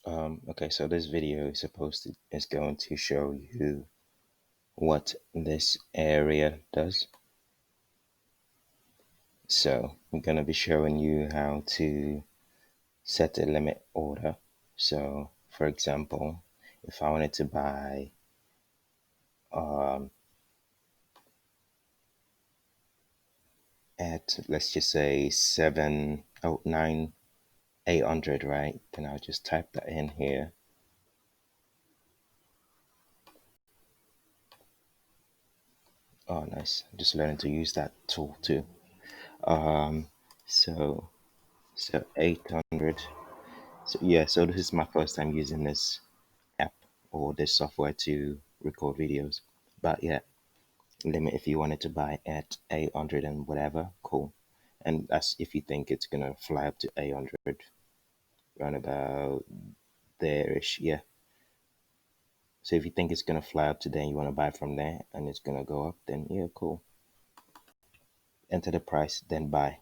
Okay, so this video is going to show you what this area does. So I'm going to be showing you how to set a limit order. So for example, if I wanted to buy um, at, let's just say 800, right? Then I'll just type that in here. Oh, nice. I'm just learning to use that tool too. Um, so so 800. So yeah, so this is my first time using this app or this software to record videos. But yeah, limit if you wanted to buy at 800 and whatever, cool. And that's if you think it's gonna fly up to 800, around about there-ish, yeah. So if you think it's gonna fly up to there and you wanna buy from there and it's gonna go up, then yeah, cool. Enter the price, then buy.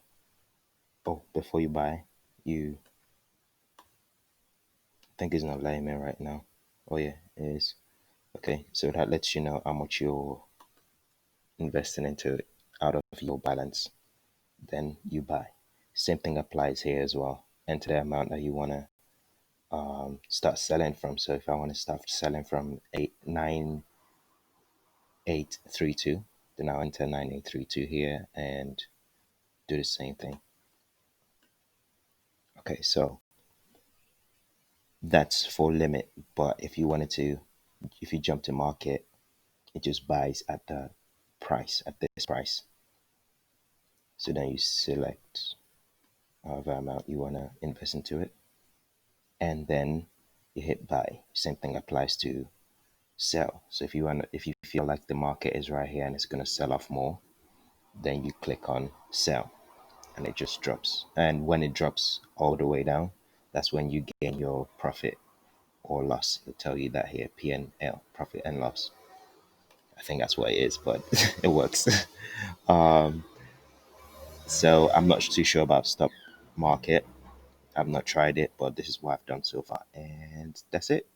Oh, before you buy, you think it's not letting me right now. Oh yeah, it is. Okay, so that lets you know how much you're investing into it out of your balance. Then you buy. Same thing applies here as well. Enter the amount that you want to start selling from. So if I want to start selling from 9832, then I'll enter 9832 here and do the same thing. Okay, so that's for limit. But if you jump to market, it just buys at the price, at this price. So then you select however amount you want to invest into it, and then you hit buy. Same thing applies to sell. So if you feel like the market is right here and it's going to sell off more, then you click on sell, and it just drops. And when it drops all the way down, that's when you gain your profit or loss. It'll tell you that here, P&L, profit and loss. I think that's what it is, but it works. um, so I'm not too sure about stock market. I've not tried it, but this is what I've done so far, and that's it.